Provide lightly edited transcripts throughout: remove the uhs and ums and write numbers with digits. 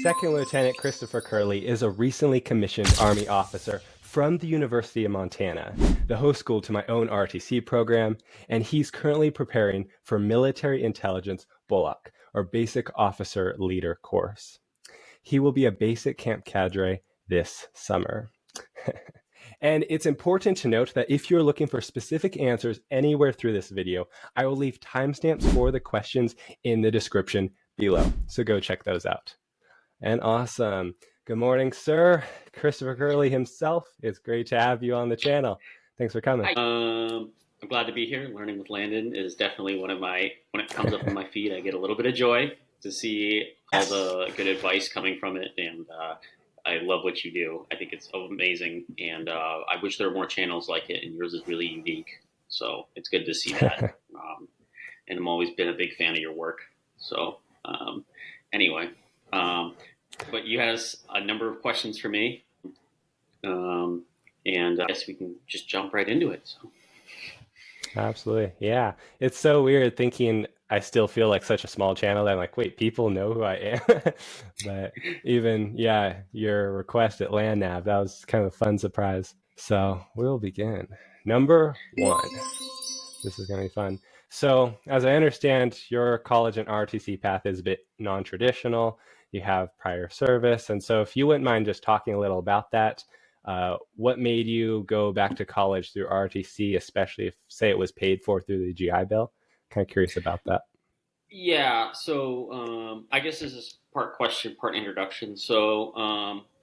Second Lieutenant Christopher Curley is a recently commissioned Army officer from the University of Montana, the host school to my own ROTC program, and he's currently preparing for Military Intelligence BOLOC, or Basic Officer Leader course. He will be a basic camp cadre this summer. And it's important to note that if you're looking for specific answers anywhere through this video, I will leave timestamps for the questions in the description below, so go check those out. And awesome. Good morning, sir. Christopher Curley himself. It's great to have you on the channel. Thanks for coming. Hi. I'm glad to be here. Learning with Landon is definitely one of my, when it comes up on my feed, I get a little bit of joy to see all the good advice coming from it. And I love what you do. I think it's amazing. And I wish there were more channels like it. And yours is really unique. So it's good to see that. And I've always been a big fan of your work. So anyway. But you had a number of questions for me, and I guess we can just jump right into it. So. Absolutely. Yeah. It's so weird thinking I still feel like such a small channel that I'm like, wait, people know who I am. But even, yeah, your request at LandNav, that was kind of a fun surprise. So we'll begin. Number 1. This is going to be fun. So as I understand, your college and ROTC path is a bit non-traditional. You have prior service. And so if you wouldn't mind just talking a little about that, what made you go back to college through ROTC, especially if, say, it was paid for through the GI Bill? Kind of curious about that. Yeah, so I guess this is part question, part introduction. So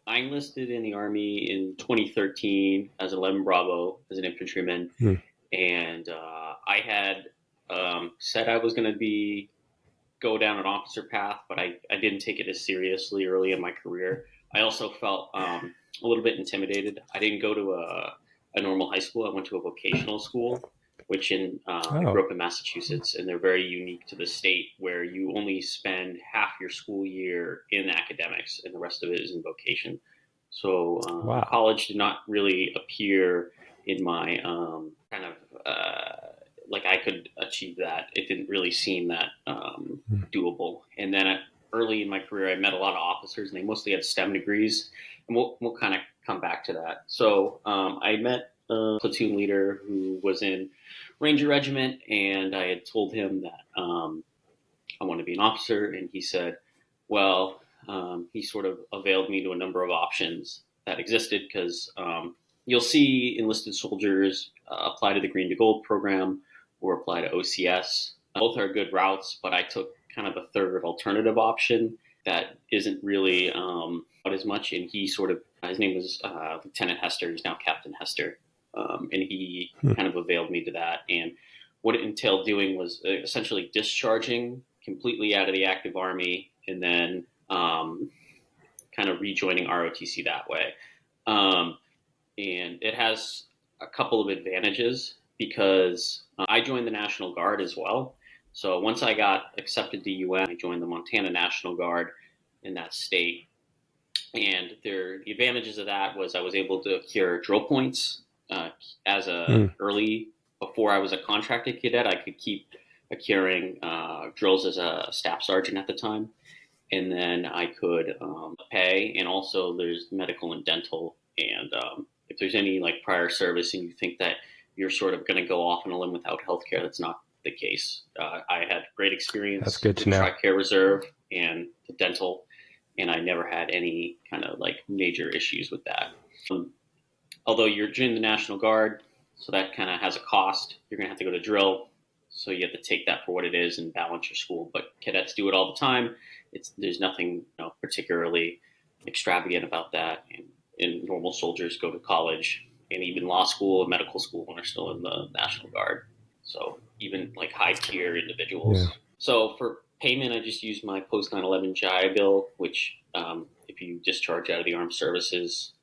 I enlisted in the Army in 2013 as 11 Bravo, as an infantryman. And I had said I was going to go down an officer path, but I didn't take it as seriously early in my career. I also felt a little bit intimidated. I didn't go to a normal high school. I went to a vocational school, which I grew up in Massachusetts, and they're very unique to the state, where you only spend half your school year in academics and the rest of it is in vocation. So college did not really appear in my kind of like I could achieve that. It didn't really seem that doable. And then early in my career, I met a lot of officers, and they mostly had STEM degrees. And we'll kind of come back to that. So I met a platoon leader who was in Ranger Regiment, and I had told him that I want to be an officer. And he said, well, he sort of availed me to a number of options that existed, because you'll see enlisted soldiers apply to the Green to Gold program or apply to OCS. Both are good routes, but I took kind of a third alternative option that isn't really as much. And he sort of, his name was Lieutenant Hester. He's now Captain Hester. And he kind of availed me to that. And what it entailed doing was essentially discharging completely out of the active Army, and then kind of rejoining ROTC that way. And it has a couple of advantages, because I joined the National Guard as well. So once I got accepted to UN, I joined the Montana National Guard in that state. And the advantages of that was I was able to accrue drill points as before I was a contracted cadet. I could keep accruing drills as a staff sergeant at the time. And then I could pay, and also there's medical and dental. And if there's any like prior service and you think that you're sort of going to go off on a limb without healthcare, that's not the case. I had great experience. That's good to know. Tri-Care Reserve and the dental, and I never had any kind of like major issues with that. Although you're in the National Guard, so that kind of has a cost. You're going to have to go to drill, so you have to take that for what it is and balance your school. But cadets do it all the time. There's nothing particularly extravagant about that. And normal soldiers go to college and even law school and medical school when they're still in the National Guard. So even like high tier individuals. Yeah. So for payment, I just use my post 9/11 GI Bill, which if you discharge out of the armed services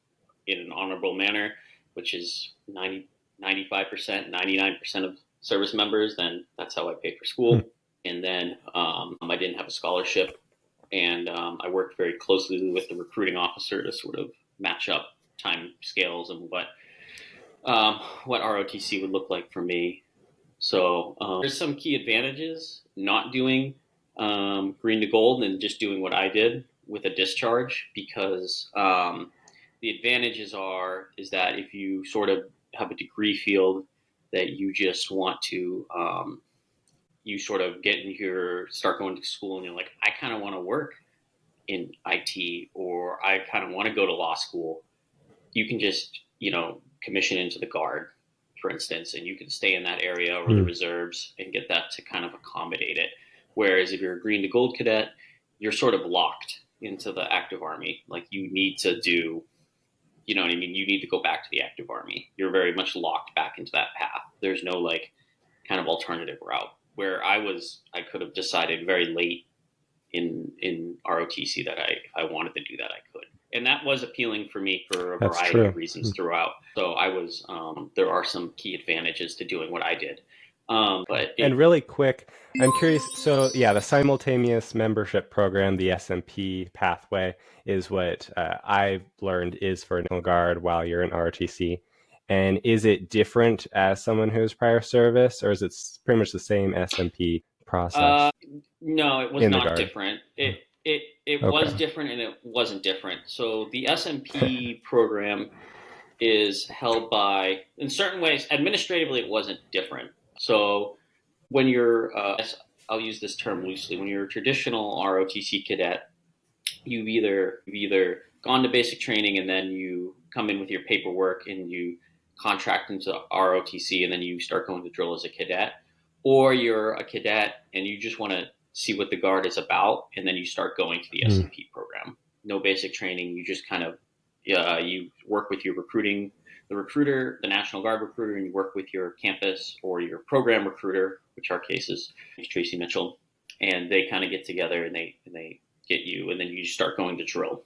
in an honorable manner, which is 95%, 99% of service members, then that's how I pay for school. And then I didn't have a scholarship, and I worked very closely with the recruiting officer to sort of match up time scales and what ROTC would look like for me. So there's some key advantages not doing green to gold and just doing what I did, with a discharge, because the advantages is that if you sort of have a degree field that you just want to, you sort of start going to school and you're like, I kind of want to work in IT, or I kind of want to go to law school. You can just, commission into the Guard, for instance, and you can stay in that area or the reserves and get that to kind of accommodate it. Whereas if you're a green to gold cadet, you're sort of locked into the active Army. Like, you need to do, you know what I mean? You need to go back to the active Army. You're very much locked back into that path. There's no kind of alternative route. Where I could have decided very late in ROTC that if I wanted to do that, I could. And that was appealing for me for a variety of reasons throughout. So there are some key advantages to doing what I did. And really quick, I'm curious. So yeah, the simultaneous membership program, the SMP pathway, is what I've learned is for National Guard while you're in ROTC. And is it different as someone who's prior service, or is it pretty much the same SMP process? No, it was not different. It was different, and it wasn't different. So the SMP program is held by, in certain ways, administratively, it wasn't different. So when you're, I'll use this term loosely, when you're a traditional ROTC cadet, you've either gone to basic training and then you come in with your paperwork and you contract into ROTC and then you start going to drill as a cadet, or you're a cadet and you just want to see what the Guard is about, and then you start going to the SMP program. No basic training. You just kind of, you work with your recruiter, the National Guard recruiter, and you work with your campus or your program recruiter, which our case is Tracy Mitchell, and they kind of get together and they get you, and then you start going to drill.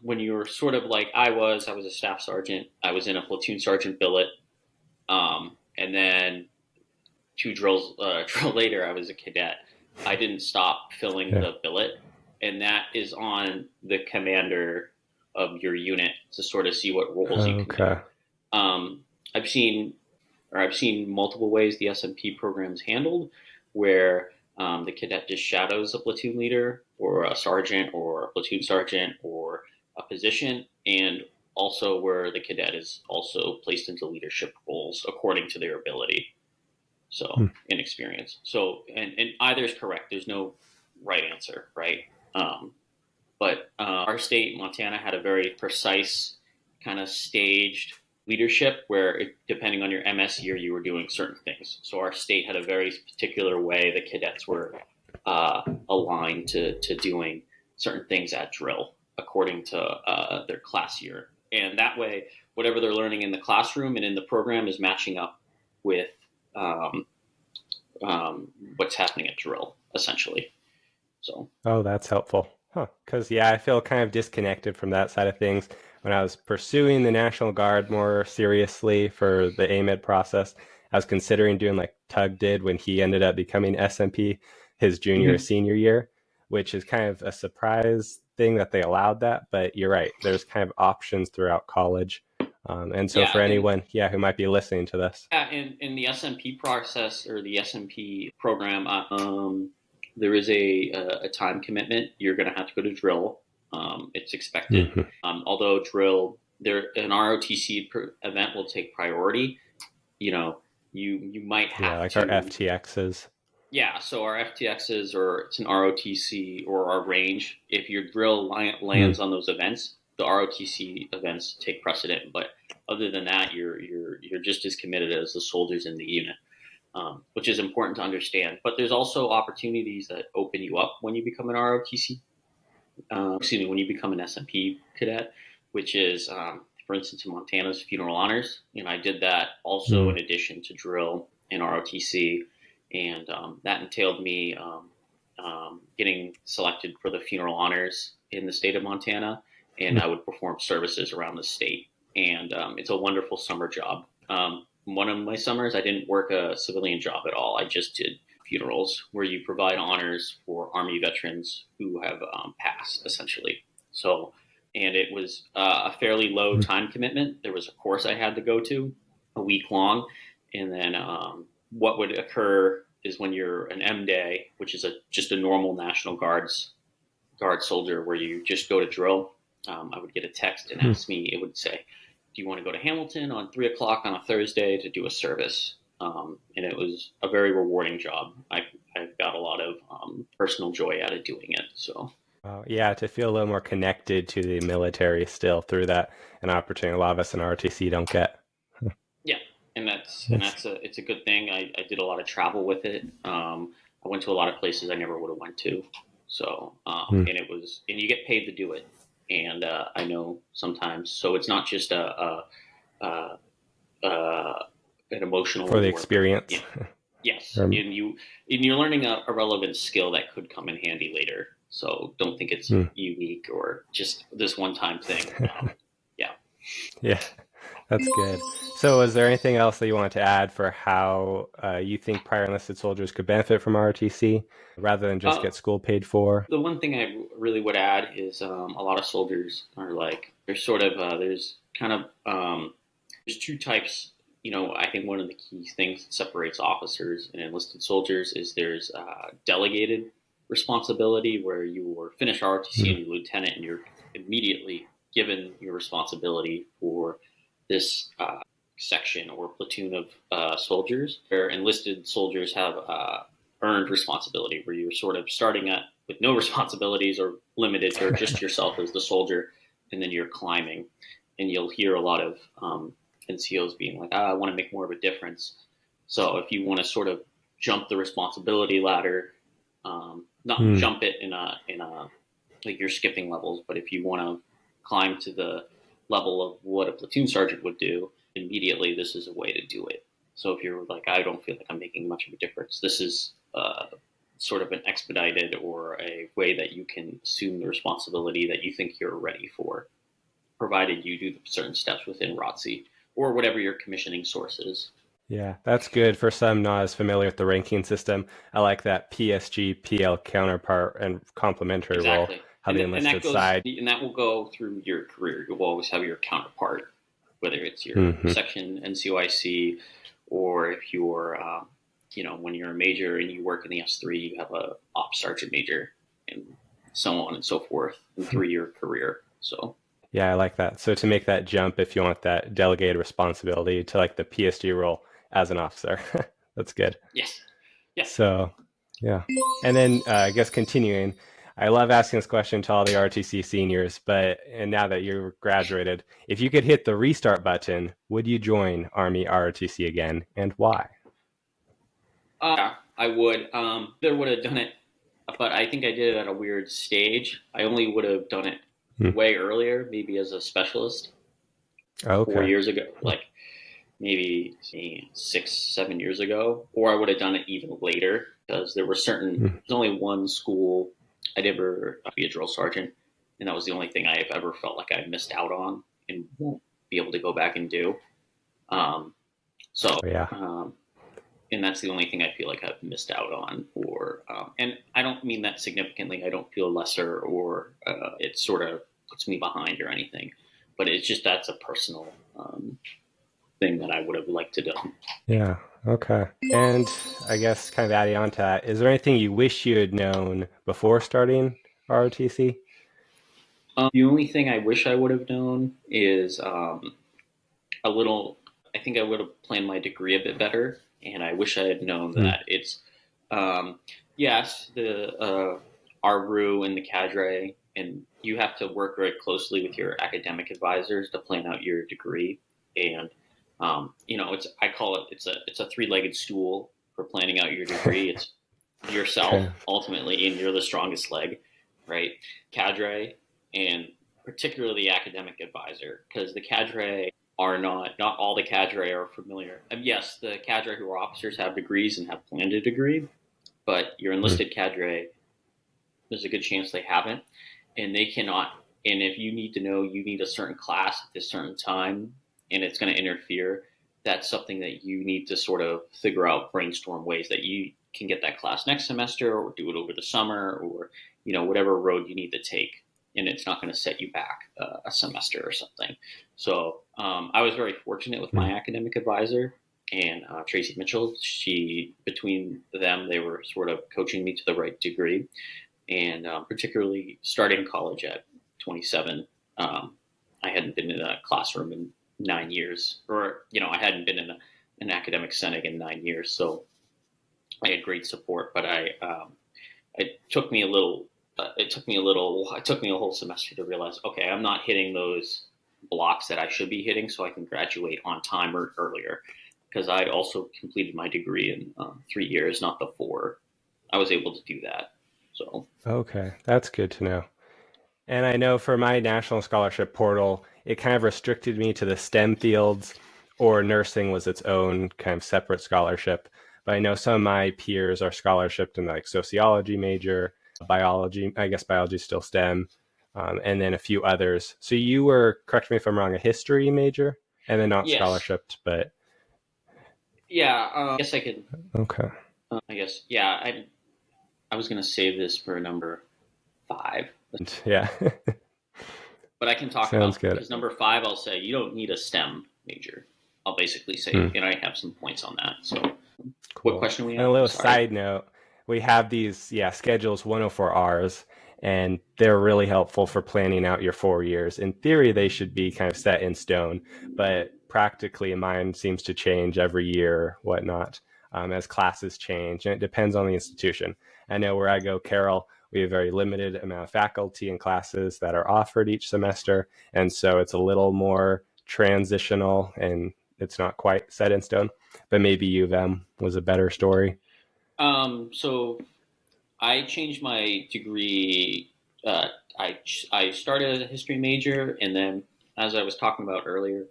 When you're sort of like I was a staff sergeant. I was in a platoon sergeant billet, and then 2 drills drill later, I was a cadet. I didn't stop filling the billet, and that is on the commander of your unit to sort of see what roles you can do. I've seen multiple ways the SMP program's handled, where the cadet just shadows a platoon leader or a sergeant or a platoon sergeant or a position, and also where the cadet is also placed into leadership roles according to their ability. So in experience. So and either is correct. There's no right answer, right? But our state, Montana, had a very precise kind of staged leadership where, depending on your MS year, you were doing certain things. So our state had a very particular way the cadets were aligned to doing certain things at drill according to their class year. And that way, whatever they're learning in the classroom and in the program is matching up with what's happening at drill, essentially. So. Oh, that's helpful. Because, I feel kind of disconnected from that side of things. When I was pursuing the National Guard more seriously for the AMED process, I was considering doing like Tug did when he ended up becoming SMP his junior or senior year, which is kind of a surprise thing that they allowed that. But you're right. There's kind of options throughout college. And so for anyone, who might be listening to this. Yeah, in the SMP process or the SMP program, there is a time commitment. You're going to have to go to drill. It's expected. Although drill, an ROTC event will take priority. You might have like our FTXs. Yeah, so our FTXs, or it's an ROTC or our range. If your drill lands on those events, the ROTC events take precedent. But other than that, you're just as committed as the soldiers in the unit. Which is important to understand. But there's also opportunities that open you up when you become an ROTC. When you become an SMP cadet, which is, for instance, in Montana's funeral honors. And I did that also in addition to drill and ROTC. And that entailed me getting selected for the funeral honors in the state of Montana. And I would perform services around the state. And it's a wonderful summer job. One of my summers, I didn't work a civilian job at all. I just did funerals where you provide honors for Army veterans who have passed, essentially. So, and it was a fairly low time commitment. There was a course I had to go to, a week long. And then what would occur is when you're an M-Day, which is just a normal National Guard's guard soldier where you just go to drill. I would get a text and ask me, it would say, do you want to go to Hamilton on 3 o'clock on a Thursday to do a service? And it was a very rewarding job. I got a lot of personal joy out of doing it. So, yeah, to feel a little more connected to the military still through that, an opportunity a lot of us in ROTC don't get. Yeah, and it's a good thing. I did a lot of travel with it. I went to a lot of places I never would have went to. So, and you get paid to do it. And I know sometimes, so it's not just an emotional for the experience. Yeah. Yes, and you're learning a relevant skill that could come in handy later. So don't think it's unique or just this one-time thing. Yeah, that's good. So is there anything else that you want to add for how you think prior enlisted soldiers could benefit from ROTC rather than just get school paid for? The one thing I really would add is a lot of soldiers are like, there's two types. I think one of the key things that separates officers and enlisted soldiers is there's delegated responsibility were finished ROTC and you're lieutenant and you're immediately given your responsibility for this section or platoon of soldiers. Where enlisted soldiers have earned responsibility, where you're sort of starting with no responsibilities or limited to just yourself as the soldier, and then you're climbing. And you'll hear a lot of NCOs being like, I want to make more of a difference. So if you want to sort of jump the responsibility ladder, not jump it in a like you're skipping levels, but if you want to climb to the level of what a platoon sergeant would do, immediately this is a way to do it. So if you're like, I don't feel like I'm making much of a difference, this is sort of an expedited or a way that you can assume the responsibility that you think you're ready for, provided you do certain steps within ROTC or whatever your commissioning source is. Yeah, that's good. For some not as familiar with the ranking system, I like that PSG, PL counterpart and complementary role. How the enlisted side. And that will go through your career. You'll always have your counterpart, whether it's your section NCOIC or if you're, when you're a major and you work in the S3, you have a ops sergeant major and so on and so forth through your career. So. Yeah, I like that. So to make that jump, if you want that delegated responsibility to like the PSG role as an officer, that's good. Yes. So, yeah. And then I guess continuing, I love asking this question to all the ROTC seniors, and now that you're graduated, if you could hit the restart button, would you join Army ROTC again, and why? I would. There would have done it, but I think I did it at a weird stage. I only would have done it way earlier, maybe as a specialist 4 years ago, like maybe 6-7 years ago, or I would have done it even later because there were there's only one school I'd ever be a drill sergeant, and that was the only thing I have ever felt like I missed out on and won't be able to go back and do. And that's the only thing I feel like I've missed out on, and I don't mean that significantly. I don't feel lesser or it sort of puts me behind or anything, but it's just that's a personal thing that I would have liked to do. Yeah. Okay. And I guess kind of adding on to that, is there anything you wish you had known before starting ROTC? The only thing I wish I would have known is I think I would have planned my degree a bit better. And I wish I had known that it's, yes, the RRU and the cadre, and you have to work very closely with your academic advisors to plan out your degree. And, I call it, it's a three-legged stool for planning out your degree. It's yourself ultimately, and you're the strongest leg, right? Cadre, and particularly the academic advisor, because the cadre are not all the cadre are familiar. Yes, the cadre who are officers have degrees and have planned a degree, but your enlisted cadre, there's a good chance they haven't, and they cannot. And if you need to know you need a certain class at this certain time, and it's going to interfere, that's something that you need to sort of figure out, brainstorm ways that you can get that class next semester, or do it over the summer, or whatever road you need to take. And it's not going to set you back a semester or something. So I was very fortunate with my academic advisor and Tracy Mitchell. Between them, they were sort of coaching me to the right degree. and particularly starting college at 27. I hadn't been in a classroom in 9 years, or I hadn't been in an academic setting in 9 years. So I had great support, but it took me a little. It took me a whole semester to realize, okay, I'm not hitting those blocks that I should be hitting, so I can graduate on time or earlier. Because I also completed my degree in 3 years, not the 4. I was able to do that. So Okay, that's good to know. And I know for my National Scholarship Portal, it kind of restricted me to the STEM fields, or nursing was its own kind of separate scholarship. But I know some of my peers are scholarshiped in like sociology major, biology. I guess biology is still STEM, and then a few others. So you were, correct me if I'm wrong, a history major, and then not yes, scholarshiped, but yeah. I guess I could. okay. I guess yeah. I was gonna save this for number 5, Yeah, but I can talk sounds about good. because number 5, I'll say you don't need a STEM major. I'll basically say, and I have some points on that. So, what Cool. question we And a have? little Sorry. side note, we have these, schedules 104Rs, and they're really helpful for planning out your 4 years. In theory, they should be kind of set in stone, but practically mine seems to change every year, whatnot, as classes change, and it depends on the institution. I know where I go, Carroll, we have a very limited amount of faculty and classes that are offered each semester, and so it's a little more transitional and it's not quite set in stone. But maybe U of M was a better story. So I changed my degree. Uh, I started as a history major, and then, as I was talking about earlier,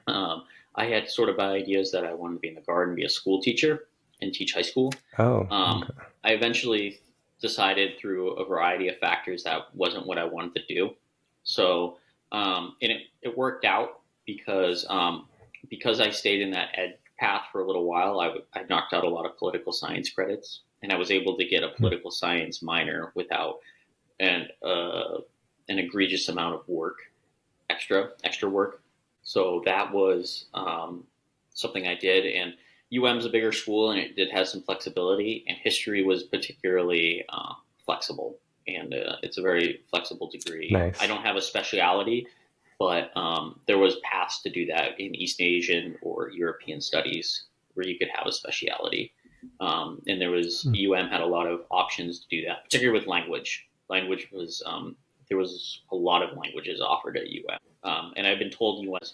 um, I had sort of ideas that I wanted to be in the Guard and be a school teacher and teach high school. Oh, Um, okay. I eventually decided through a variety of factors that wasn't what I wanted to do. So, and it worked out because I stayed in that ed path for a little while. I knocked out a lot of political science credits, and I was able to get a political science minor without an egregious amount of work, extra work. So that was something I did. And UM's a bigger school, and it did have some flexibility. And history was particularly flexible, and it's a very flexible degree. Nice. I don't have a speciality, but there was paths to do that in East Asian or European studies, where you could have a speciality. And there was had a lot of options to do that, particularly with language. Language was there was a lot of languages offered at and I've been told was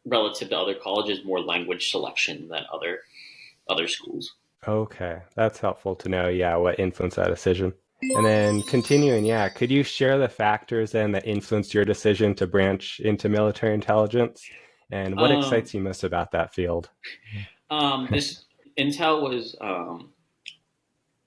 relative to other colleges more language selection than other schools. Okay, that's helpful to know, what influenced that decision. And then continuing, could you share the factors then that influenced your decision to branch into military intelligence? And what Um, excites you most about that field? this Intel was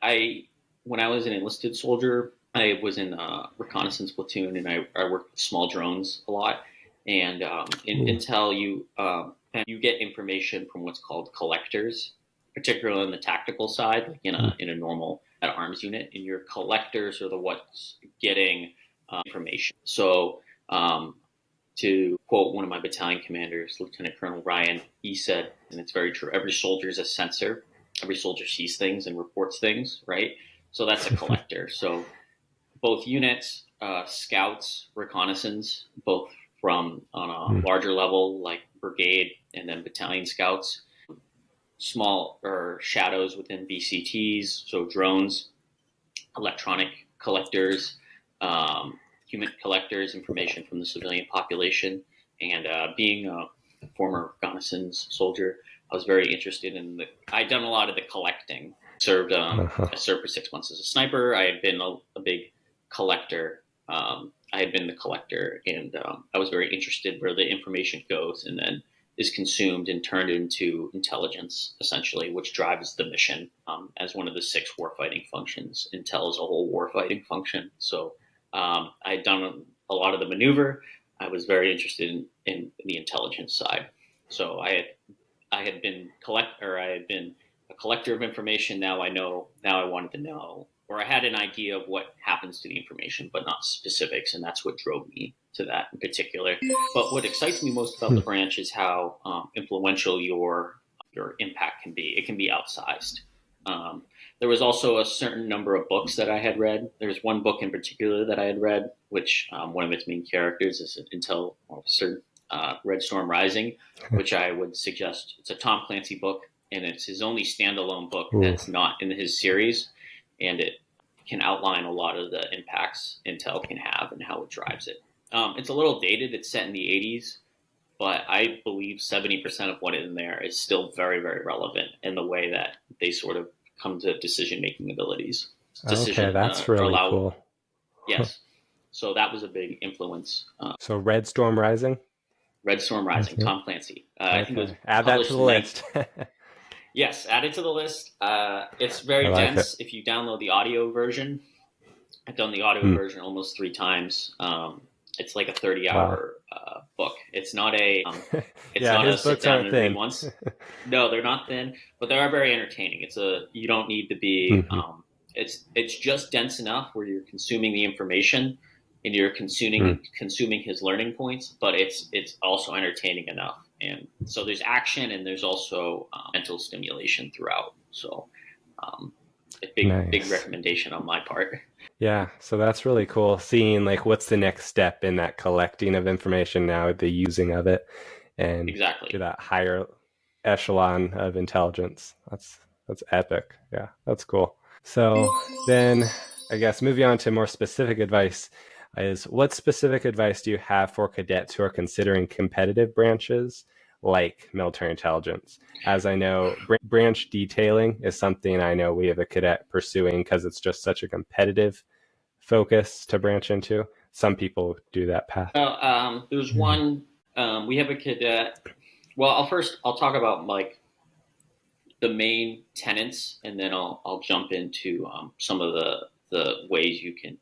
I when I was an enlisted soldier, I was in a reconnaissance platoon, and I worked with small drones a lot. And in Ooh. Intel, you get information from what's called collectors, particularly on the tactical side, like in a normal at arms unit. And your collectors are the what's getting information. So to quote one of my battalion commanders, Lieutenant Colonel Ryan, he said, and it's very true, every soldier is a sensor. Every soldier sees things and reports things, right? So that's a collector. So both units, scouts, reconnaissance, both from on a larger level like brigade and then battalion scouts, small or shadows within BCTs, so drones, electronic collectors, human collectors, information from the civilian population. And being a former reconnaissance soldier, I was very interested in I'd done a lot of the collecting. I served for 6 months as a sniper. I had been a big collector. I had been the collector, and I was very interested where the information goes and then is consumed and turned into intelligence, essentially, which drives the mission as one of the 6 warfighting functions. Intel is a whole warfighting function. So I had done a lot of the maneuver. I was very interested in the intelligence side. So I had been a collector of information. Now I wanted to know, or I had an idea of what happens to the information, but not specifics. And that's what drove me to that in particular. But what excites me most about the branch is how influential your impact can be. It can be outsized. There was also a certain number of books that I had read. There's one book in particular that I had read, which one of its main characters is an intel officer, Red Storm Rising, which I would suggest. It's a Tom Clancy book, and it's his only standalone book that's not in his series, and it can outline a lot of the impacts intel can have and how it drives it. It's a little dated. It's set in the 80s, but I believe 70% of what is in there is still very, very relevant in the way that they sort of come to decision-making abilities. Okay, that's really cool. Yes. So that was a big influence. So Red Storm Rising? Red Storm Rising, Tom Clancy. I think it was add that to the list. Yes, add it to the list. It's very dense. If you download the audio version, I've done the audio version almost 3 times. It's like a 30-hour book. It's not a not a sit down and read once. No, they're not thin, but they are very entertaining. You don't need to be. It's just dense enough where you're consuming the information and you're consuming his learning points, but it's also entertaining enough. And so there's action and there's also mental stimulation throughout. So a big recommendation on my part. Yeah, so that's really cool. Seeing like what's the next step in that collecting of information now, the using of it, and to that higher echelon of intelligence. That's epic. Yeah, that's cool. So then, I guess moving on to more specific advice is what specific advice do you have for cadets who are considering competitive branches like military intelligence? As I know, branch detailing is something I know we have a cadet pursuing because it's just such a competitive focus to branch into. Some people do that path. There's one, we have a cadet. Well, I'll talk about like the main tenets, and then I'll jump into some of the ways you can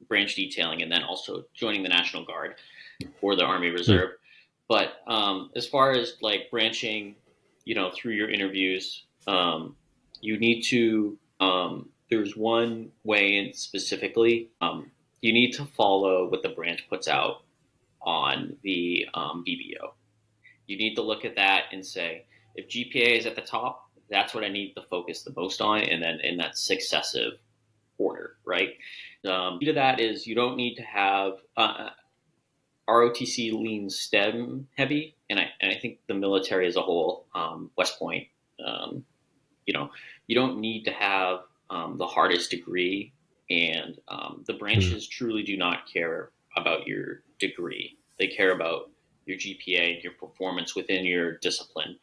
branch detailing, and then also joining the National Guard or the Army Reserve. But as far as like branching, through your interviews, you need to. There's one way in specifically. You need to follow what the branch puts out on the BBO. You need to look at that and say, if GPA is at the top, that's what I need to focus the most on, and then in that successive order, right? Key to that is you don't need to have ROTC leans STEM heavy, and I think the military as a whole, West Point, you don't need to have the hardest degree, and the branches truly do not care about your degree. They care about your GPA and your performance within your discipline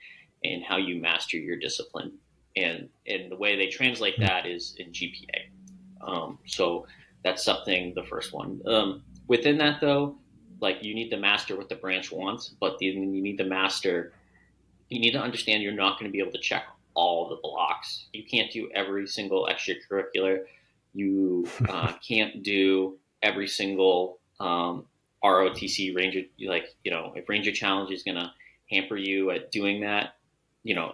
and how you master your discipline. And the way they translate that is in GPA. So that's something, the first one. Within that though, like you need to master what the branch wants, but you need to understand you're not going to be able to check all the blocks. You can't do every single extracurricular. You can't do every single ROTC Ranger. If Ranger Challenge is going to hamper you at doing that,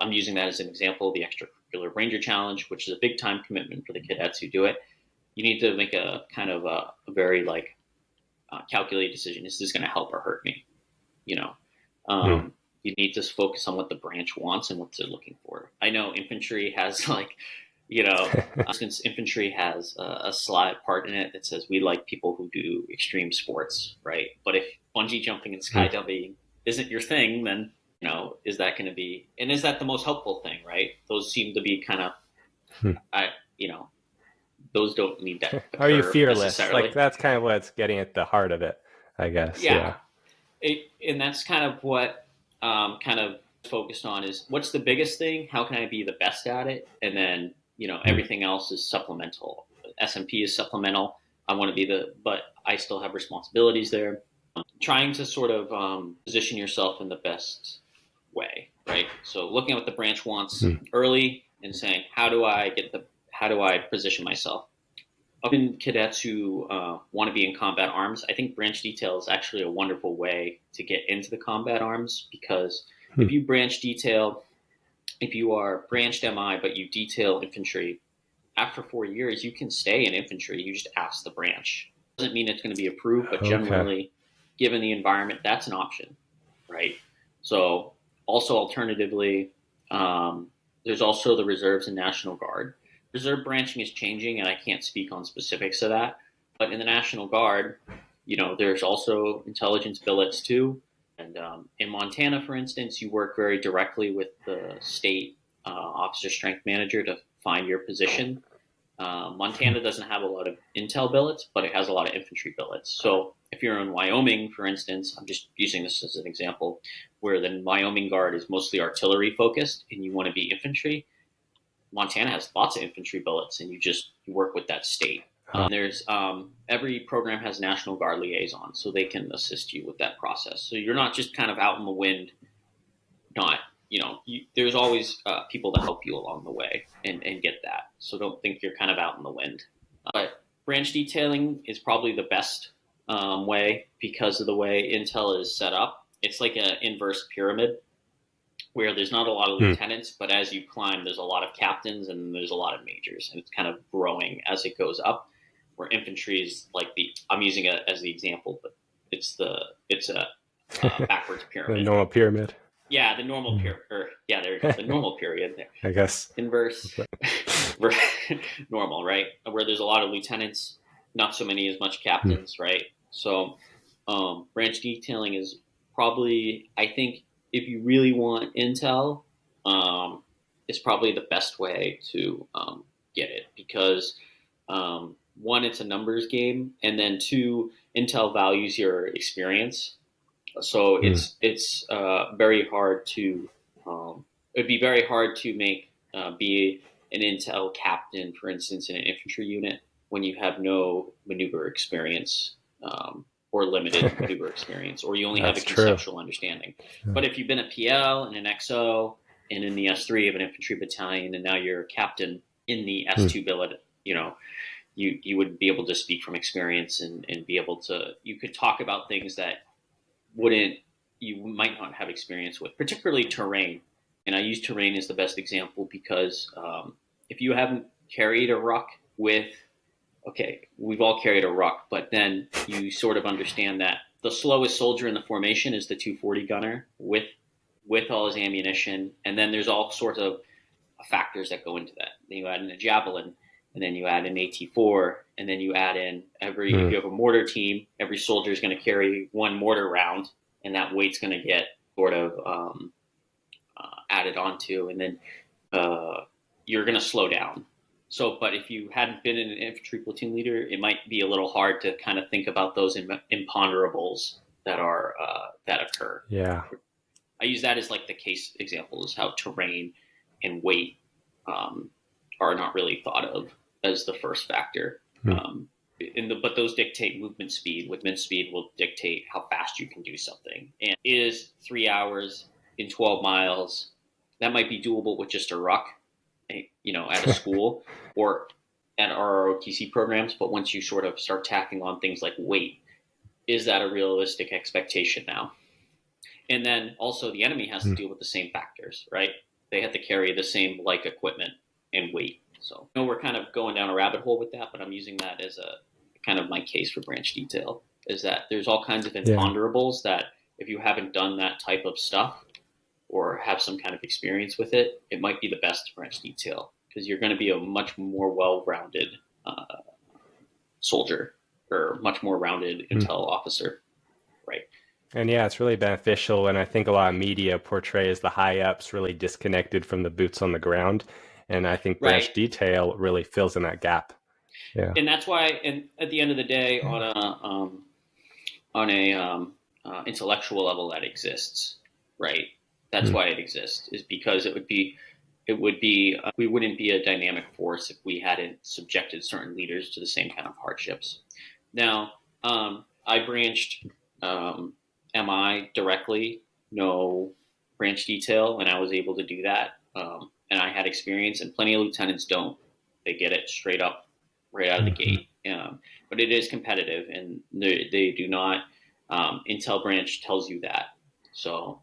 I'm using that as an example, the extracurricular Ranger Challenge, which is a big time commitment for the cadets who do it. You need to make a kind of a very calculated decision. Is this going to help or hurt me? You need to focus on what the branch wants and what they're looking for. I know infantry has since infantry has a slide part in it that says we like people who do extreme sports, right? But if bungee jumping and skydiving isn't your thing, then is that going to be, and is that the most helpful thing, right? Those seem to be kind of, those don't need that. Are you fearless? Like that's kind of what's getting at the heart of it, I guess. Yeah. And that's kind of what kind of focused on is what's the biggest thing? How can I be the best at it? And then, everything else is supplemental. SMP is supplemental. I want to be but I still have responsibilities there. Trying to sort of position yourself in the best way, right? So looking at what the branch wants early and saying, how do I position myself? Often cadets who want to be in combat arms, I think branch detail is actually a wonderful way to get into the combat arms, because if you branch detail, if you are branched MI, but you detail infantry, after 4 years, you can stay in infantry. You just ask the branch. Doesn't mean it's going to be approved, but generally, given the environment, that's an option, right? So also alternatively, There's also the reserves and National Guard. Reserve branching is changing, and I can't speak on specifics of that. But in the National Guard, there's also intelligence billets too. And in Montana, for instance, you work very directly with the state officer strength manager to find your position. Montana doesn't have a lot of intel billets, but it has a lot of infantry billets. So if you're in Wyoming, for instance, I'm just using this as an example, where the Wyoming Guard is mostly artillery focused and you want to be infantry, Montana has lots of infantry billets, and you work with that state. There's every program has National Guard liaison, so they can assist you with that process. So you're not just kind of out in the wind, there's always people to help you along the way and get that. So don't think you're kind of out in the wind. But branch detailing is probably the best way because of the way intel is set up. It's like an inverse pyramid where there's not a lot of lieutenants, but as you climb, there's a lot of captains and there's a lot of majors, and it's kind of growing as it goes up. Where infantry is like I'm using it as the example, but it's a backwards pyramid. The normal pyramid. Yeah, the normal period. There's the normal period there. I guess. Inverse normal, right? Where there's a lot of lieutenants, not so many as much captains, right? So branch detailing is probably, I think, if you really want intel, it's probably the best way to get it because one, it's a numbers game, and then two, intel values your experience. So it's very hard to it'd be very hard to make be an intel captain, for instance, in an infantry unit when you have no maneuver experience or limited maneuver experience, or you only have a conceptual understanding. Yeah. But if you've been a PL and an XO and in the S3 of an infantry battalion, and now you're a captain in the S2 billet, you would be able to speak from experience and be able to, you could talk about things that you might not have experience with, particularly terrain. And I use terrain as the best example because if you haven't carried a ruck we've all carried a ruck, but then you sort of understand that the slowest soldier in the formation is the 240 gunner with all his ammunition. And then there's all sorts of factors that go into that. Then you add in a javelin, and then you add in AT4, and then you add in if you have a mortar team, every soldier is going to carry one mortar round, and that weight's going to get sort of added onto, and then you're going to slow down. So, but if you hadn't been an infantry platoon leader, it might be a little hard to kind of think about those imponderables that are that occur. Yeah, I use that as like the case example, is how terrain and weight are not really thought of as the first factor. But those dictate movement speed. Movement speed will dictate how fast you can do something. And is 3 hours in 12 miles, that might be doable with just a ruck, at a school or at our ROTC programs. But once you sort of start tacking on things like weight, is that a realistic expectation now? And then also the enemy has to deal with the same factors, right? They have to carry the same like equipment and weight. So we're kind of going down a rabbit hole with that, but I'm using that as a kind of my case for branch detail, is that there's all kinds of imponderables that if you haven't done that type of stuff or have some kind of experience with it, it might be the best branch detail because you're going to be a much more well-rounded soldier or much more rounded intel officer, right? And yeah, it's really beneficial. And I think a lot of media portrays the high ups really disconnected from the boots on the ground. And I think branch detail really fills in that gap. Yeah. And that's why, and at the end of the day, on a intellectual level that exists, right? That's why it exists, is because we wouldn't be a dynamic force if we hadn't subjected certain leaders to the same kind of hardships. Now, I branched MI directly, no branch detail, and I was able to do that. And I had experience, and plenty of lieutenants don't. They get it straight up, right out of the gate. But it is competitive, and they do not. Intel branch tells you that. So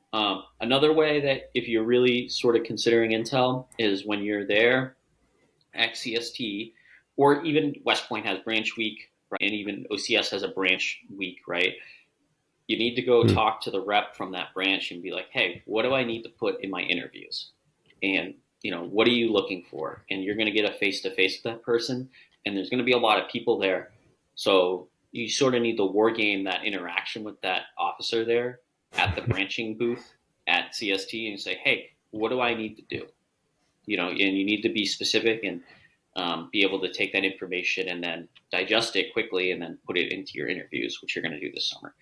another way that if you're really sort of considering intel is when you're there at CST, or even West Point has branch week, right? And even OCS has a branch week, right? You need to go talk to the rep from that branch and be like, hey, what do I need to put in my interviews? And what are you looking for? And you're going to get a face-to-face with that person, and there's going to be a lot of people there. So you sort of need to war game that interaction with that officer there at the branching booth at CST and say, hey, what do I need to do? And you need to be specific and be able to take that information and then digest it quickly and then put it into your interviews, which you're going to do this summer.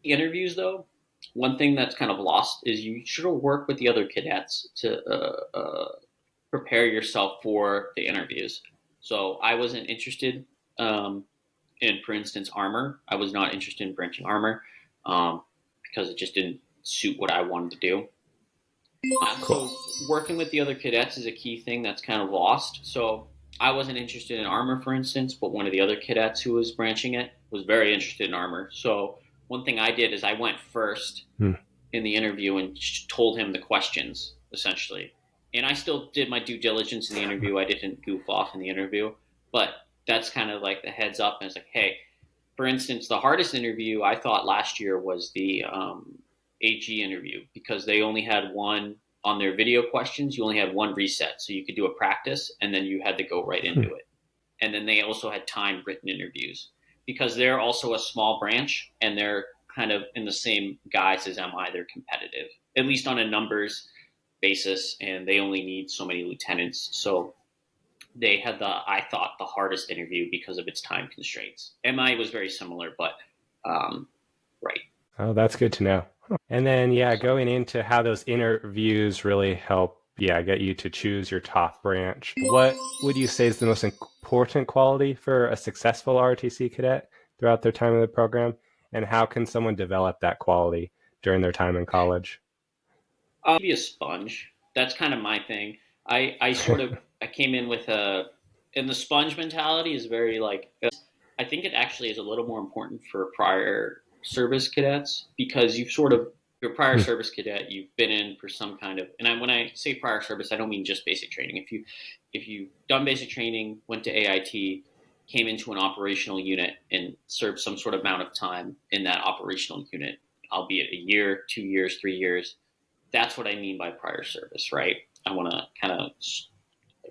The interviews, though, one thing that's kind of lost is you should work with the other cadets to prepare yourself for the interviews. So I wasn't interested in, for instance, armor. I was not interested in branching armor because it just didn't suit what I wanted to do. Cool. So working with the other cadets is a key thing that's kind of lost. So I wasn't interested in armor, for instance, but one of the other cadets who was branching it was very interested in armor. So one thing I did is I went first in the interview and told him the questions, essentially. And I still did my due diligence in the interview. I didn't goof off in the interview, but that's kind of like the heads up. And it's like, hey, for instance, the hardest interview I thought last year was the AG interview, because they only had one on their video questions. You only had one reset. So you could do a practice and then you had to go right into it. And then they also had timed written interviews because they're also a small branch and they're kind of in the same guise as MI. They're competitive, at least on a numbers basis, and they only need so many lieutenants. So they had I thought, the hardest interview because of its time constraints. MI was very similar, but right. Oh, that's good to know. And then, going into how those interviews really help, get you to choose your top branch. What would you say is the most important quality for a successful ROTC cadet throughout their time in the program? And how can someone develop that quality during their time in college? Be a sponge. That's kind of my thing. I sort of I came in with and the sponge mentality is very like, I think it actually is a little more important for prior service cadets, because your prior service cadet, you've been in for some kind of, and when I say prior service, I don't mean just basic training. If you've done basic training, went to AIT, came into an operational unit and served some sort of amount of time in that operational unit, albeit a year, 2 years, 3 years, that's what I mean by prior service, right? I want to kind of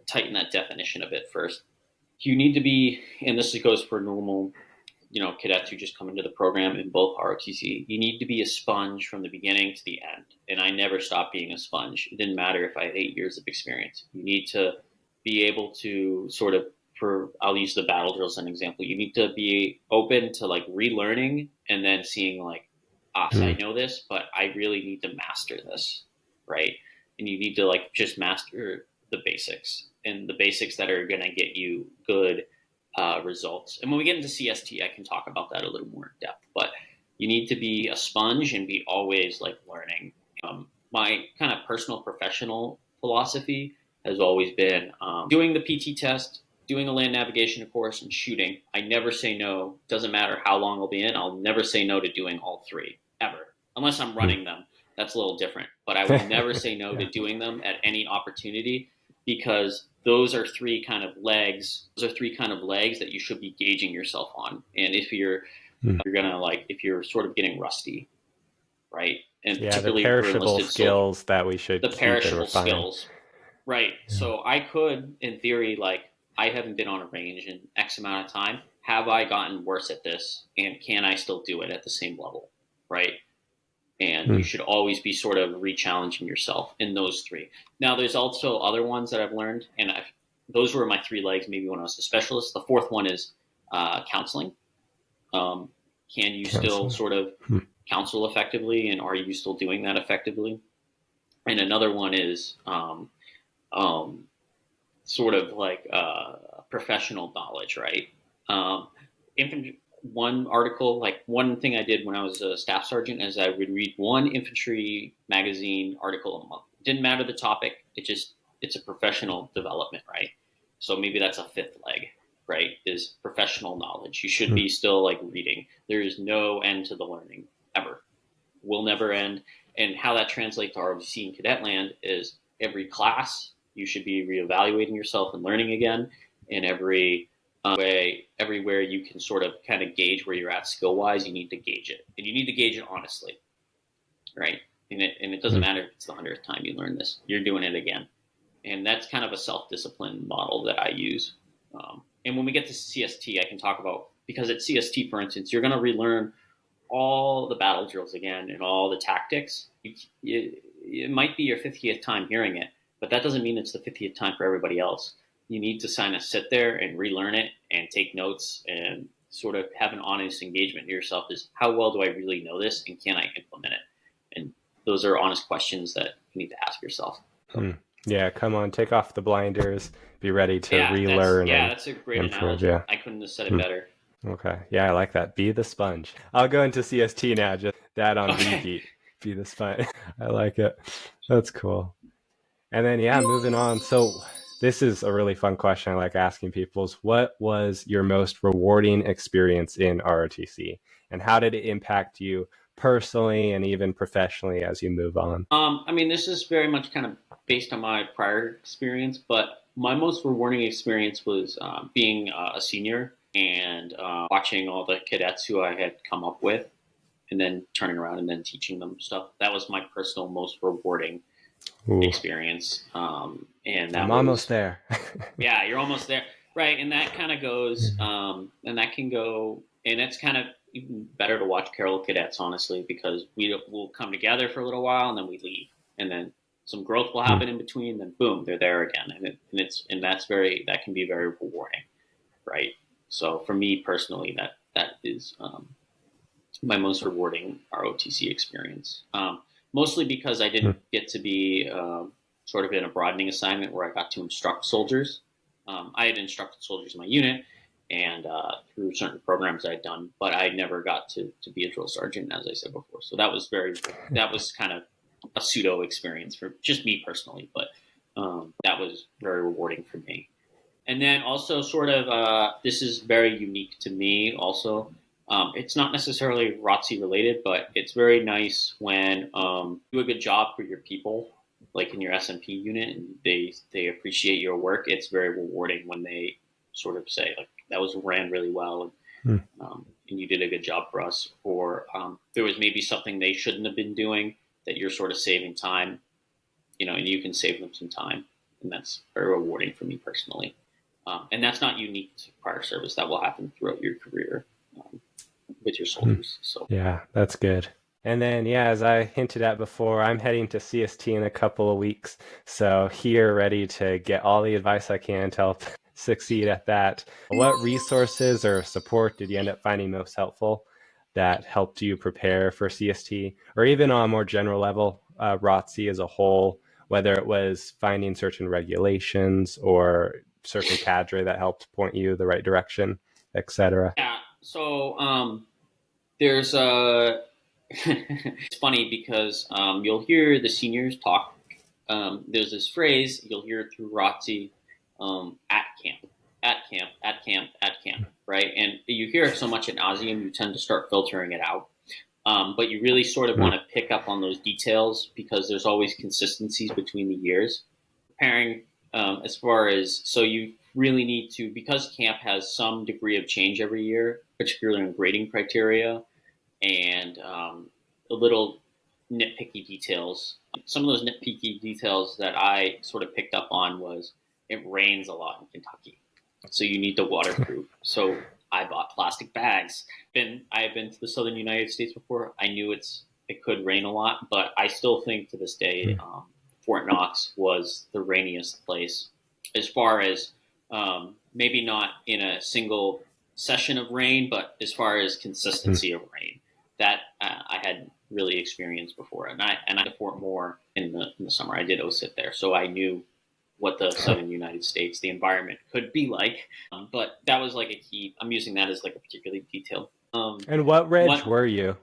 tighten that definition a bit first. You need to be, and this goes for normal, cadets who just come into the program in both ROTC, you need to be a sponge from the beginning to the end. And I never stopped being a sponge. It didn't matter if I had 8 years of experience. You need to be able to sort of, I'll use the battle drills as an example. You need to be open to like relearning and then seeing like, so I know this, but I really need to master this, right? And you need to like just master the basics, and the basics that are going to get you good results. And when we get into CST, I can talk about that a little more in depth, but you need to be a sponge and be always like learning. My kind of personal professional philosophy has always been doing the PT test, doing a land navigation course, and shooting. I never say no. Doesn't matter how long I'll be in. I'll never say no to doing all three, ever. Unless I'm running them. That's a little different. But I will never say no to doing them at any opportunity, because those are three kind of legs. Those are three kind of legs that you should be gauging yourself on. And if you're if you're sort of getting rusty, right? And particularly the perishable skills that we should keep perishable skills. Right. Yeah. So I could, in theory, I haven't been on a range in X amount of time. Have I gotten worse at this? And can I still do it at the same level? Right. And you should always be sort of re-challenging yourself in those three. Now, there's also other ones that I've learned, and those were my three legs maybe when I was a specialist. The fourth one is counseling. Can you still sort of counsel effectively, and are you still doing that effectively? And another one is sort of like professional knowledge, right? One article, one thing I did when I was a staff sergeant is I would read one infantry magazine article a month. It didn't matter the topic. It's a professional development, right? So maybe that's a fifth leg, right? Is professional knowledge. You should be still reading. There is no end to the learning ever. Will never end. And how that translates to ROTC and cadet land is every class you should be reevaluating yourself and learning again. In every everywhere you can sort of kind of gauge where you're at skill wise, you need to gauge it, and you need to gauge it honestly, right? And it doesn't matter if it's the 100th time you learn this, you're doing it again. And that's kind of a self-discipline model that I use. And when we get to CST, I can talk about, because at CST, for instance, you're going to relearn all the battle drills again and all the tactics. It might be your 50th time hearing it, but that doesn't mean it's the 50th time for everybody else. You need to kind of sit there and relearn it and take notes and sort of have an honest engagement to yourself is, how well do I really know this and can I implement it? And those are honest questions that you need to ask yourself. Yeah, come on, take off the blinders, be ready to relearn. That's a great improve, analogy. yeah. I couldn't have said it better. Okay. Yeah, I like that. Be the sponge. I'll go into CST now, just that on repeat. Be the sponge. I like it. That's cool. And then, moving on. So this is a really fun question I like asking people is, what was your most rewarding experience in ROTC? And how did it impact you personally and even professionally as you move on? I mean, this is very much kind of based on my prior experience, but my most rewarding experience was being a senior and watching all the cadets who I had come up with and then turning around and then teaching them stuff. That was my personal most rewarding experience. And that I'm almost there. Yeah, you're almost there. Right. And that kind of goes, and that can go, and it's kind of even better to watch Carroll cadets, honestly, because we'll come together for a little while and then we leave. And then some growth will happen in between, then boom, they're there again. And that can be very rewarding. Right. So for me personally, that is my most rewarding ROTC experience. Mostly because I didn't get to be sort of in a broadening assignment where I got to instruct soldiers. I had instructed soldiers in my unit and through certain programs I had done, but I never got to be a drill sergeant, as I said before. So that was kind of a pseudo experience for just me personally, but that was very rewarding for me. And then also sort of, this is very unique to me also. It's not necessarily ROTC related, but it's very nice when you do a good job for your people, like in your SMP unit, and they appreciate your work. It's very rewarding when they sort of say, like, that was ran really well, and you did a good job for us. Or there was maybe something they shouldn't have been doing that you're sort of saving time, and you can save them some time. And that's very rewarding for me personally. And that's not unique to prior service. That will happen throughout your career with your soldiers. So yeah, that's good. And then, as I hinted at before, I'm heading to CST in a couple of weeks. So here, ready to get all the advice I can to help succeed at that. What resources or support did you end up finding most helpful that helped you prepare for CST? Or even on a more general level, ROTC as a whole, whether it was finding certain regulations or certain cadre that helped point you the right direction, etc. Yeah, so there's it's funny because you'll hear the seniors talk. There's this phrase you'll hear through ROTC, at camp, right? And you hear it so much at nauseum, you tend to start filtering it out. But you really sort of want to pick up on those details because there's always consistencies between the years. Preparing as far as, so you really need to, because camp has some degree of change every year, particularly in grading criteria and a little nitpicky details. Some of those nitpicky details that I sort of picked up on was it rains a lot in Kentucky, so you need to waterproof. So I bought plastic bags. I have been to the southern United States before. I knew it could rain a lot, but I still think to this day Fort Knox was the rainiest place, as far as maybe not in a single session of rain, but as far as consistency of rain that I had really experienced before. And I did Fort Moore in the summer. I did OSIT there, so I knew what the southern United States, the environment could be like. But that was like a key. I'm using that as like a particularly detailed. And what reg were you?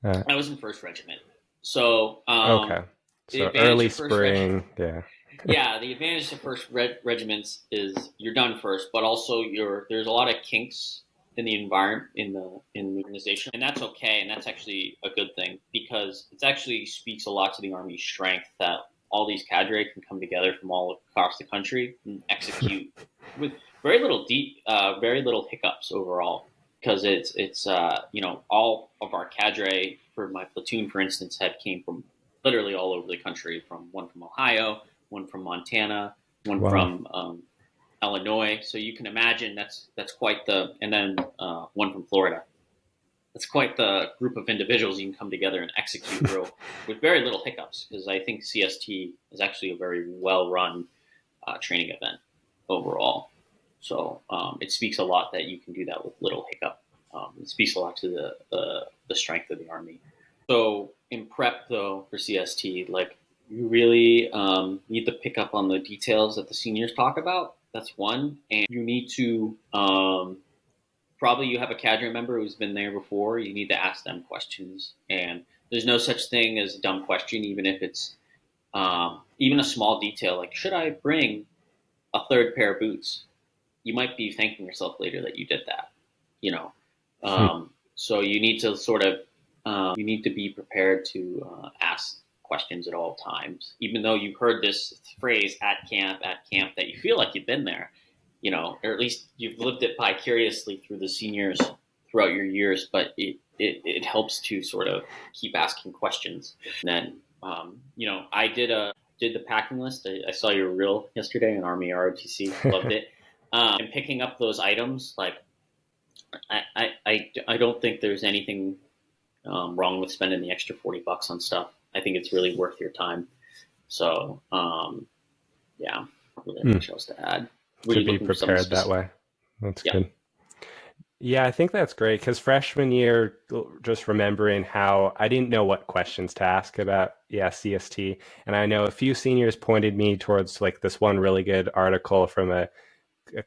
I was in 1st Regiment. So okay. So early spring, yeah, the advantage of 1st regiments is you're done first, but also there's a lot of kinks in the environment in the organization, and that's okay, and that's actually a good thing because it actually speaks a lot to the Army's strength that all these cadre can come together from all across the country and execute with very little hiccups overall. Because it's all of our cadre for my platoon, for instance, came from literally all over the country. From Ohio, one from Montana, one Wow. from Illinois. So you can imagine that's quite the, and then one from Florida. That's quite the group of individuals you can come together and execute with very little hiccups, because I think CST is actually a very well-run training event overall. So it speaks a lot that you can do that with little hiccup. It speaks a lot to the strength of the Army. So in prep, though, for CST, like, you really need to pick up on the details that the seniors talk about. That's one. And you need to probably, you have a cadre member who's been there before. You need to ask them questions. And there's no such thing as a dumb question, even if it's even a small detail. Like, should I bring a third pair of boots? You might be thanking yourself later that you did that, you know. So you need to sort of you need to be prepared to ask questions at all times, even though you've heard this phrase at camp, that you feel like you've been there, you know, or at least you've lived it vicariously through the seniors throughout your years. But it helps to sort of keep asking questions. And then you know, I did the packing list. I saw your reel yesterday on Army ROTC. Loved it. And picking up those items, like, I don't think there's anything wrong with spending the extra $40 on stuff. I think it's really worth your time. So yeah, really much else to add. To be prepared that way. That's good. Yeah, I think that's great, because freshman year, just remembering how I didn't know what questions to ask about CST, and I know a few seniors pointed me towards like this one really good article from a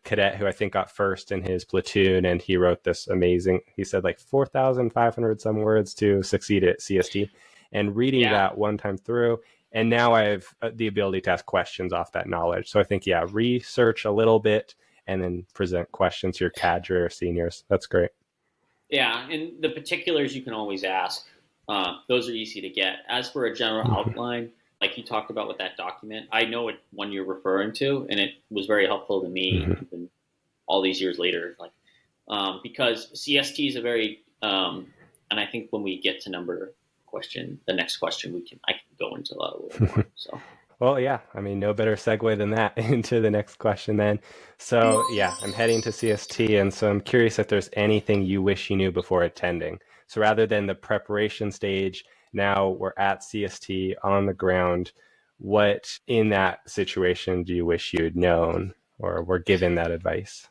cadet who I think got first in his platoon, and he wrote this amazing, he said like 4,500 some words to succeed at CST, and reading that one time through, and now I have the ability to ask questions off that knowledge. So I think, research a little bit and then present questions to your cadre or seniors. That's great. Yeah, and the particulars you can always ask. Those are easy to get. As for a general outline, like you talked about with that document, I know what one you're referring to, and it was very helpful to me even all these years later. Like, because CST is a very, and I think when we get to the next question, I can go into that a little more. So. Well, yeah, I mean, no better segue than that into the next question then. So, I'm heading to CST, and so I'm curious if there's anything you wish you knew before attending. So rather than the preparation stage, now we're at CST on the ground. What in that situation do you wish you had known or were given that advice?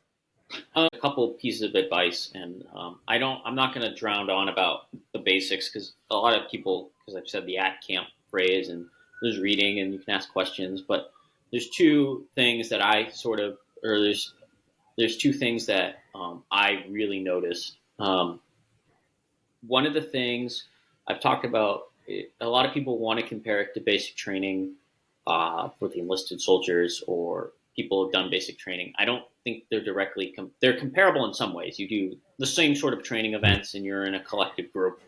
A couple pieces of advice, and I'm not going to drown on about the basics, because a lot of people, because I've said the at camp phrase, and there's reading and you can ask questions, but there's two things that there's two things that I really noticed. One of the things I've talked about, a lot of people want to compare it to basic training for the enlisted soldiers or people who have done basic training. I don't think they're they're comparable in some ways. You do the same sort of training events and you're in a collective group,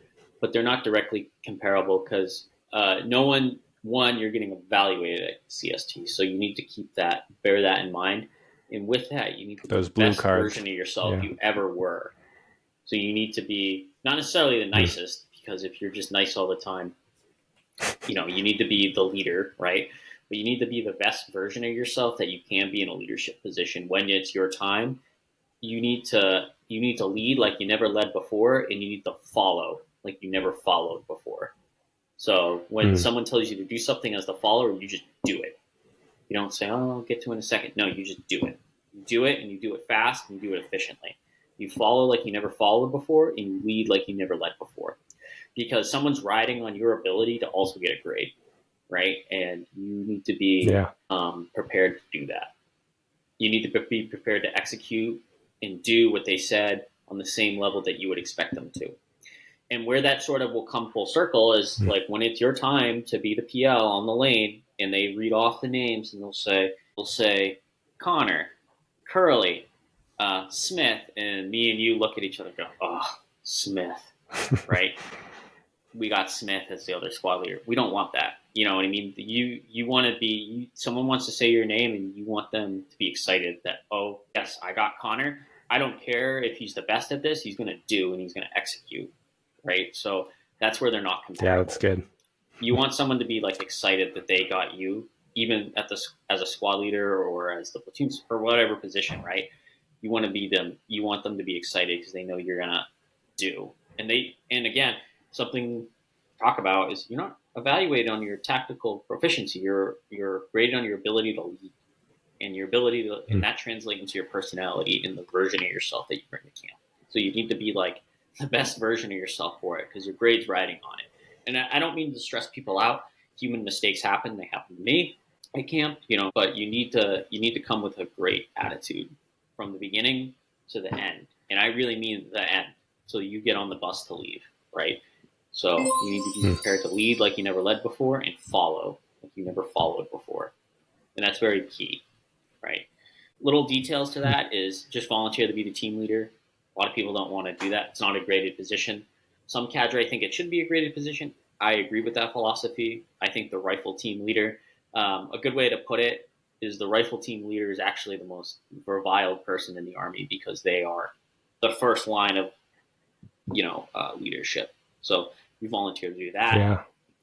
but they're not directly comparable, because you're getting evaluated at CST. So you need to bear that in mind. And with that, you need to be the best version of yourself you ever were. So you need to be not necessarily the nicest, because if you're just nice all the time, you need to be the leader, right? But you need to be the best version of yourself that you can be in a leadership position. When it's your time, you need to lead like you never led before, and you need to follow like you never followed before. So when someone tells you to do something as the follower, you just do it. You don't say, "Oh, I'll get to it in a second." No, you just do it. You do it, and you do it fast, and you do it efficiently. You follow like you never followed before, and you lead like you never led before. Because someone's riding on your ability to also get a grade, right? And you need to be prepared to do that. You need to be prepared to execute and do what they said on the same level that you would expect them to. And where that sort of will come full circle is like when it's your time to be the PL on the lane, and they read off the names, and they'll say Connor, Curley, Smith, and me and you look at each other and go, "Oh, Smith," right? We got Smith as the other squad leader. We don't want that. You know what I mean? You want to be, someone wants to say your name, and you want them to be excited that, oh, yes, I got Connor. I don't care if he's the best at this. He's going to do, and he's going to execute. Right. So that's where they're not comparable. Yeah, that's good. You want someone to be like excited that they got you, even as a squad leader or as the platoon or whatever position, right? You want to be them. You want them to be excited because they know you're gonna do. And again, something to talk about is you're not evaluated on your tactical proficiency. You're graded on your ability to lead and your ability to, and that translates into your personality and the version of yourself that you bring to camp. So you need to be like the best version of yourself for it because your grade's riding on it. And I don't mean to stress people out. Human mistakes happen. They happen to me at camp, but you need to come with a great attitude from the beginning to the end. And I really mean the end. So you get on the bus to leave, right? So you need to be prepared to lead like you never led before and follow like you never followed before. And that's very key, right? Little details to that is just volunteer to be the team leader. A lot of people don't want to do that. It's not a graded position. Some cadre think it should be a graded position. I agree with that philosophy. I think the rifle team leader, a good way to put it is the rifle team leader is actually the most reviled person in the Army because they are the first line of, leadership. So you volunteer to do that. Yeah.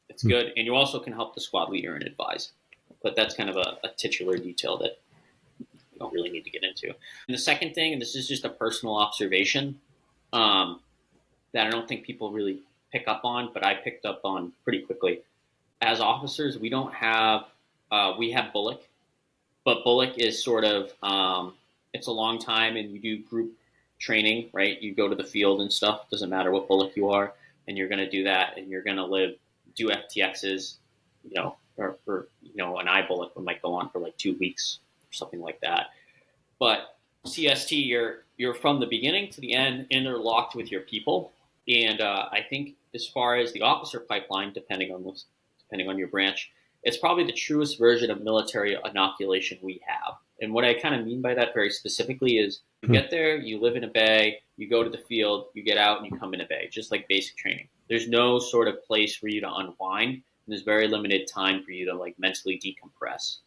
It's good. And you also can help the squad leader and advise. But that's kind of a titular detail that you don't really need to get into. And the second thing, and this is just a personal observation that I don't think people really pick up on, but I picked up on pretty quickly. As officers, we don't have, we have Bullock, but Bullock is sort of, it's a long time and you do group training, right? You go to the field and stuff. Doesn't matter what Bullock you are, and you're going to do that, and you're going to do FTXs, or an I Bullock might go on for like 2 weeks or something like that. But CST, you're from the beginning to the end interlocked with your people, and I think as far as the officer pipeline, depending on your branch, it's probably the truest version of military inoculation we have. And what I kind of mean by that very specifically is you get there, you live in a bay, you go to the field, you get out, and you come in a bay, just like basic training. There's no sort of place for you to unwind, and there's very limited time for you to like mentally decompress.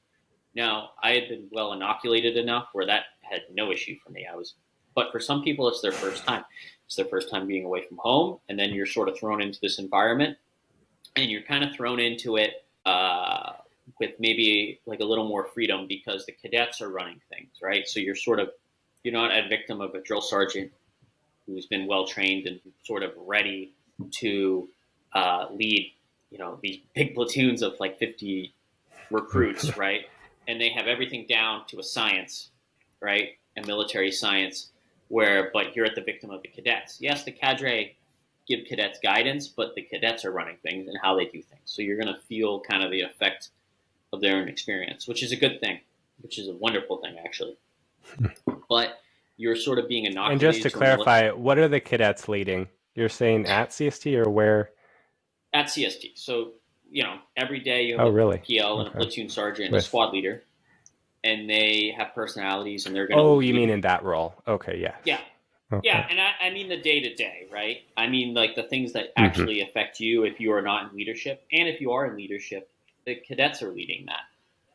Now, I had been well inoculated enough where that had no issue for me. But for some people, it's their first time. It's their first time being away from home, and then you're sort of thrown into this environment, and you're kind of thrown into it with maybe like a little more freedom because the cadets are running things, right? So you're not a victim of a drill sergeant who's been well trained and sort of ready to lead, these big platoons of like 50 recruits, right? And they have everything down to a science, right? A military science but you're at the victim of the cadets. Yes, the cadre give cadets guidance, but the cadets are running things and how they do things. So you're going to feel kind of the effect of their own experience, which is a good thing, which is a wonderful thing, actually. But you're sort of being inoculated. And just to clarify, what are the cadets leading? You're saying at CST or where? At CST. So, every day you have a PL and a platoon sergeant and a squad leader, and they have personalities and they're going to Oh, you mean in that role? Okay, yeah. Yeah. Okay. Yeah, and I mean the day-to-day, right? I mean like the things that actually affect you if you are not in leadership. And if you are in leadership, the cadets are leading that.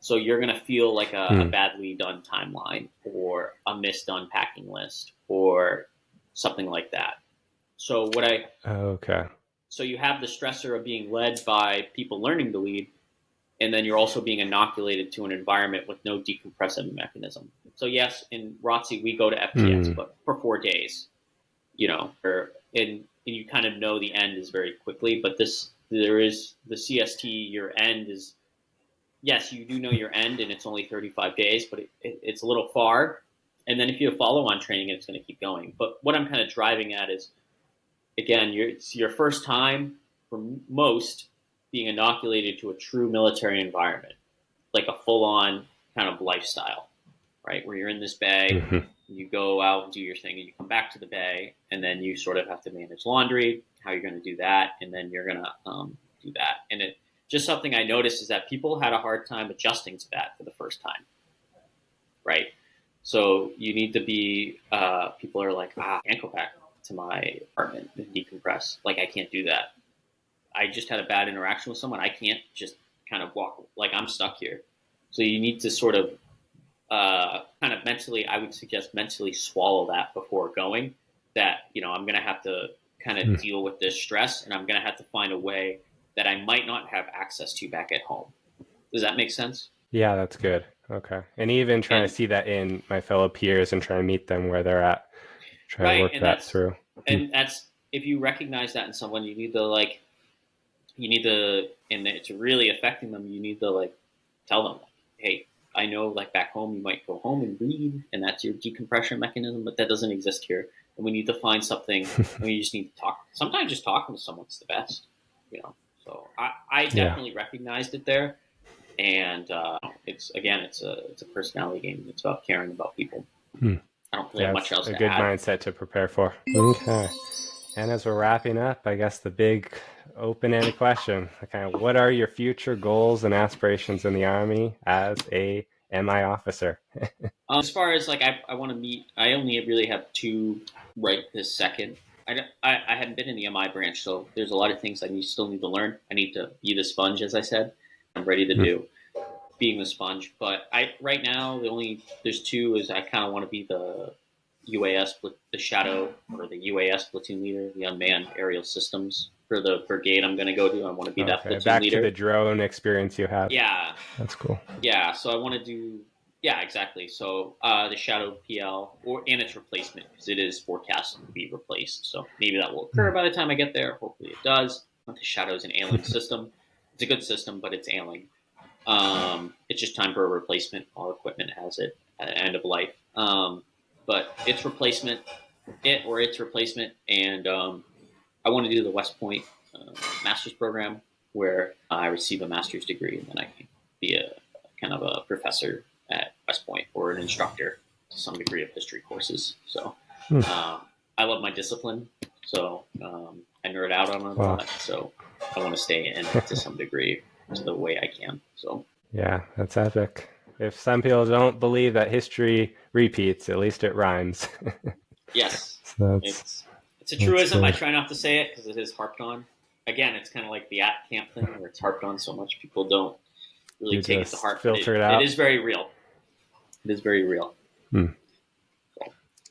So you're going to feel like a badly done timeline or a misdone packing list or something like that. So So you have the stressor of being led by people learning to lead, and then you're also being inoculated to an environment with no decompressive mechanism. So yes, in ROTC we go to FTX, but for 4 days, and you kind of know the end is very quickly. But there is the CST. Your end is, yes, you do know your end, and it's only 35 days, but it's a little far. And then if you have follow-on training, it's going to keep going. But what I'm kind of driving at is, again, it's your first time for most being inoculated to a true military environment, like a full-on kind of lifestyle, right? Where you're in this bay, you go out and do your thing, and you come back to the bay, and then you sort of have to manage laundry, how you're going to do that, and then you're going to do that. And it just something I noticed is that people had a hard time adjusting to that for the first time, right? So you need to be, people are like, I can't go back to my apartment and decompress. Like, I can't do that. I just had a bad interaction with someone. I can't just kind of walk, like I'm stuck here. So you need to sort of kind of mentally, I would suggest mentally swallow that before going, that, I'm going to have to kind of deal with this stress, and I'm going to have to find a way that I might not have access to back at home. Does that make sense? Yeah, that's good. Okay. And even trying to And see that in my fellow peers and try to meet them where they're at, try to right, work that through. that's if you recognize that in someone, you need to, and it's really affecting them. You need to like tell them, like, hey, I know like back home you might go home and read, and that's your decompression mechanism, but that doesn't exist here. And we need to find something. And you just need to talk. Sometimes just talking to someone's the best, you know. So I Yeah. definitely recognized it there, and it's a personality game. It's about caring about people. Hmm. I don't really have much That's else a to good add. mindset to prepare for. Okay. And as we're wrapping up, I guess the big open-ended question, kind of what are your future goals and aspirations in the Army as a MI officer? As far as like I want to meet, I only really have two right this second. I hadn't been in the MI branch, so there's a lot of things still need to learn. I need to be the sponge, as I said. I'm ready to do being the sponge. But I right now there's two is I kind of want to be the UAS, the shadow or the UAS platoon leader, the unmanned aerial systems for the brigade I'm going to go to. I want to be that Okay, platoon back leader. to the drone experience you had. Yeah, That's cool. yeah. So I want to do. Yeah, exactly. So the Shadow PL and its replacement because it is forecasted to be replaced. So maybe that will occur by the time I get there. Hopefully it does. The Shadow is an ailing system. It's a good system, but it's ailing. It's just time for a replacement. All equipment has it at the end of life. But its replacement, and I want to do the West Point master's program where I receive a master's degree and then I can be a kind of a professor at West Point or an instructor to some degree of history courses. So I love my discipline, so I nerd out on it a lot. So I want to stay in to some degree to the way I can. So yeah, that's epic. If some people don't believe that history repeats, at least it rhymes. yes, So it's a truism. I try not to say it because it is harped on. Again, it's kind of like the at camp thing where it's harped on so much people don't really take it to heart. Filter it out. It is very real. It is very real. So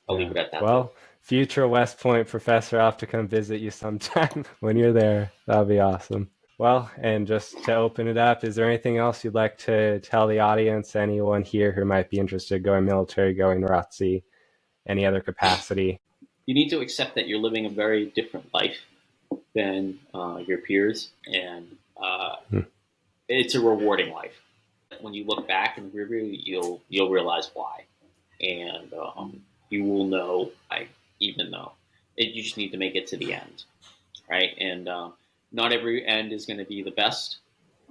I'll leave it at that. Well, future West Point professor, I'll have to come visit you sometime when you're there. That'll be awesome. Well, and just to open it up, is there anything else you'd like to tell the audience, anyone here who might be interested going military, going ROTC, any other capacity? You need to accept that you're living a very different life than your peers, and it's a rewarding life. When you look back in the rearview, you'll realize why, and you will know. Even though you just need to make it to the end, right? And not every end is going to be the best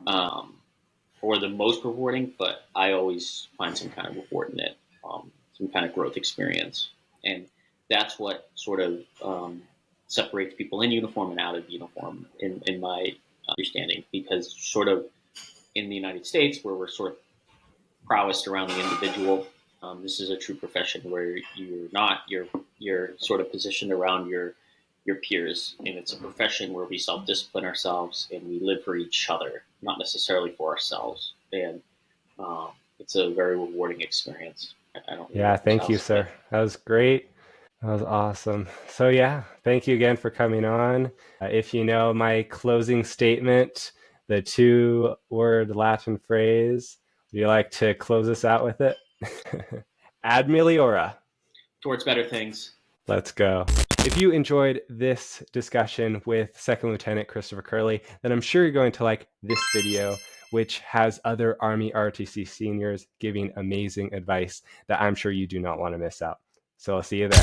or the most rewarding, but I always find some kind of reward in it, some kind of growth experience, and that's what sort of separates people in uniform and out of uniform, in my understanding, because sort of in the United States, where we're sort of prowessed around the individual, this is a true profession where you're sort of positioned around your peers, and it's a profession where we self-discipline ourselves and we live for each other, not necessarily for ourselves, and it's a very rewarding experience. I don't really Thank you, sir. That was great. That was awesome. So thank you again for coming on. If you know my closing statement, the 2-word Latin phrase, would you like to close us out with it? Ad meliora. Towards better things. Let's go. If you enjoyed this discussion with Second Lieutenant Christopher Curley, then I'm sure you're going to like this video, which has other Army ROTC seniors giving amazing advice that I'm sure you do not want to miss out. So I'll see you there.